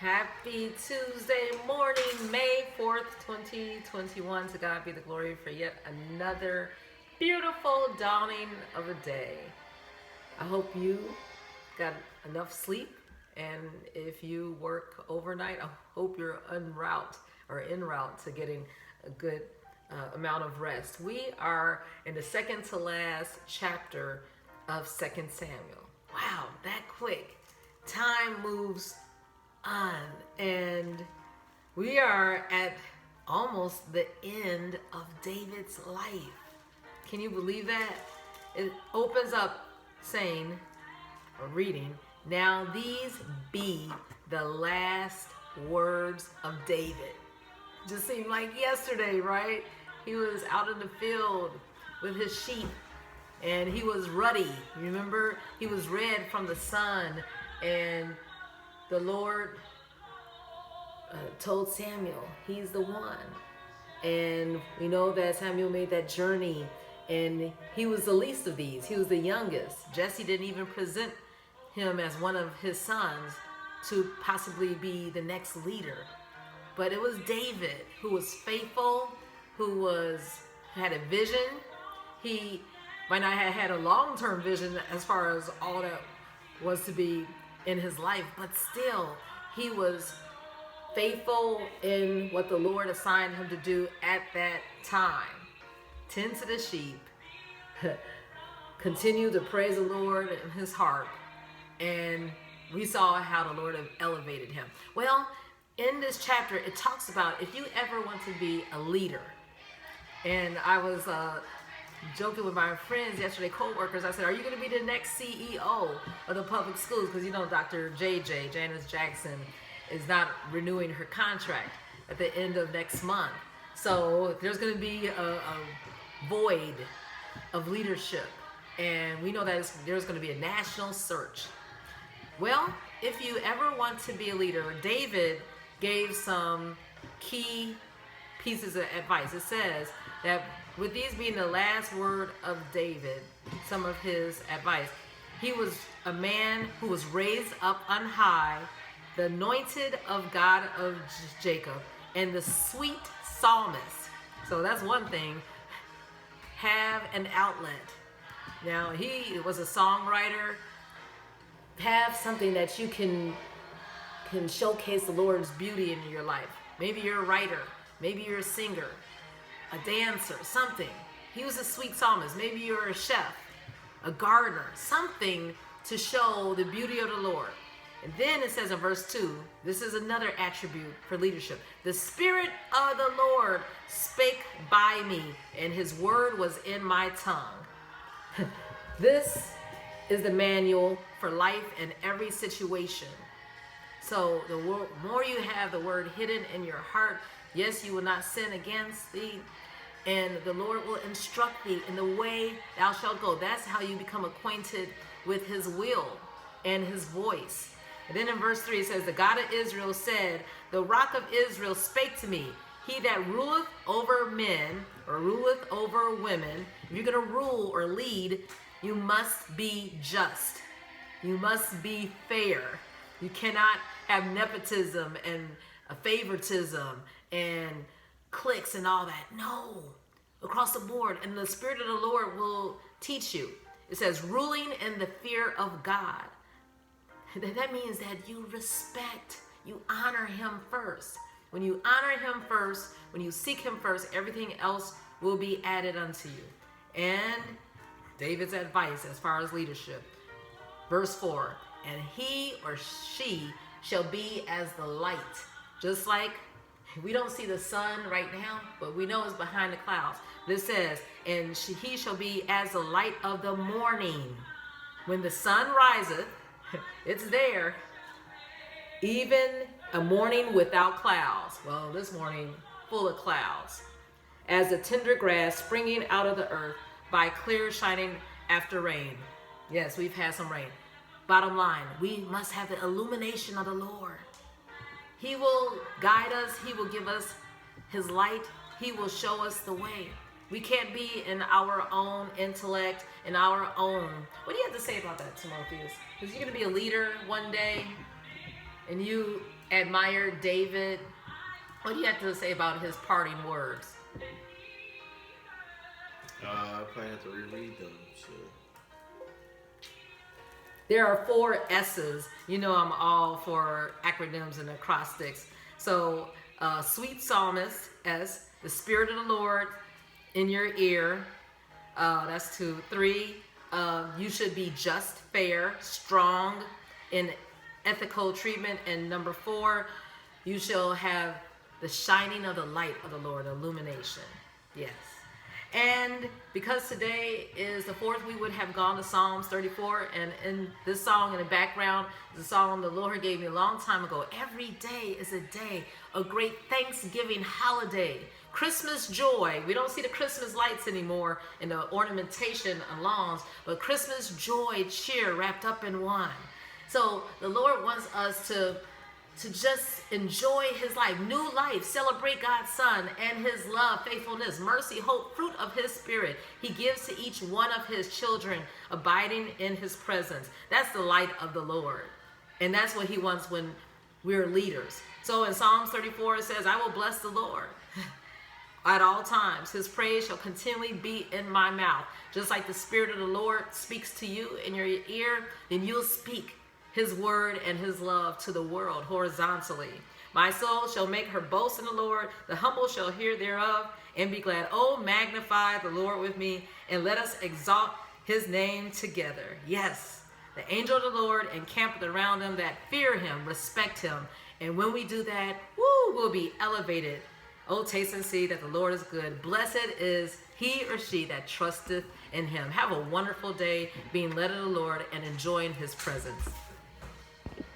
Happy Tuesday morning, May 4th, 2021. To God be the glory for yet another beautiful dawning of a day. I hope you got enough sleep, and if you work overnight, I hope you're en route to getting a good amount of rest. We are in the second to last chapter of 2 Samuel. Wow, that quick. Time moves on, and we are at almost the end of David's life. Can you believe that? It opens up saying, or reading, "Now these be the last words of David." Just seemed like yesterday, right? He was out in the field with his sheep, and he was ruddy. Remember, he was red from the sun, and the Lord told Samuel, he's the one. And we know that Samuel made that journey, and he was the least of these. He was the youngest. Jesse didn't even present him as one of his sons to possibly be the next leader. But it was David who was faithful, who had a vision. He might not have had a long-term vision as far as all that was to be in his life, but still he was faithful in what the Lord assigned him to do at that time. Tend to the sheep, continue to praise the Lord in his heart, and we saw how the Lord have elevated him. Well, in this chapter, it talks about if you ever want to be a leader. And I was joking with my friends yesterday, co-workers. I said, are you going to be the next CEO of the public schools? Because you know Dr. Janice Jackson, is not renewing her contract at the end of next month. So there's going to be a void of leadership. And we know that there's going to be a national search. Well, if you ever want to be a leader, David gave some key pieces of advice. It says that with these being the last word of David, some of his advice, he was a man who was raised up on high, the anointed of God of Jacob, and the sweet psalmist. So that's one thing. Have an outlet. Now, he was a songwriter. Have something that you can showcase the Lord's beauty in your life. Maybe you're a writer. Maybe you're a singer, a dancer, something. He was a sweet psalmist. Maybe you're a chef, a gardener, something to show the beauty of the Lord. And then it says in verse 2, this is another attribute for leadership. The Spirit of the Lord spake by me, and his word was in my tongue. This is the manual for life in every situation. So the more you have the word hidden in your heart, yes, you will not sin against thee, and the Lord will instruct thee in the way thou shalt go. That's how you become acquainted with his will and his voice. And then in verse 3 it says, the God of Israel said, the rock of Israel spake to me, he that ruleth over men or ruleth over women. If you're going to rule or lead, you must be just. You must be fair. You cannot have nepotism and favoritism and cliques and all that. No, across the board. And the Spirit of the Lord will teach you. It says, ruling in the fear of God. That means that you respect, you honor him first. When you honor him first, when you seek him first, everything else will be added unto you. And David's advice as far as leadership. Verse 4, and he or she shall be as the light. Just like we don't see the sun right now, but we know it's behind the clouds. This says, and he shall be as the light of the morning. When the sun riseth, it's there. Even a morning without clouds. Well, this morning full of clouds. As the tender grass springing out of the earth by clear shining after rain. Yes, we've had some rain. Bottom line, we must have the illumination of the Lord. He will guide us. He will give us his light. He will show us the way. We can't be in our own intellect, in our own. What do you have to say about that, Timotheus? Because you're going to be a leader one day, and you admire David? What do you have to say about his parting words? I probably have to reread them. So. There are 4 S's. You know I'm all for acronyms and acrostics. So, sweet psalmist, S. The Spirit of the Lord in your ear. That's 2. 3. You should be just, fair, strong in ethical treatment. And number 4, you shall have the shining of the light of the Lord, illumination. Yes. And because today is the 4th, we would have gone to Psalms 34. And in this song in the background is a song the Lord gave me a long time ago. Every day is a day, a great Thanksgiving holiday. Christmas joy. We don't see the Christmas lights anymore in the ornamentation and lawns, but Christmas joy, cheer wrapped up in one. So the Lord wants us to just enjoy his life, new life, celebrate God's Son and his love, faithfulness, mercy, hope, fruit of his Spirit. He gives to each one of his children, abiding in his presence. That's the light of the Lord. And that's what he wants when we're leaders. So in Psalms 34, it says, I will bless the Lord at all times. His praise shall continually be in my mouth. Just like the Spirit of the Lord speaks to you in your ear, then you'll speak his word and his love to the world horizontally. My soul shall make her boast in the Lord. The humble shall hear thereof and be glad. Oh, magnify the Lord with me, and let us exalt his name together. Yes, the angel of the Lord encampeth around them that fear him, respect him. And when we do that, we'll be elevated. Oh, taste and see that the Lord is good. Blessed is he or she that trusteth in him. Have a wonderful day being led of the Lord and enjoying his presence.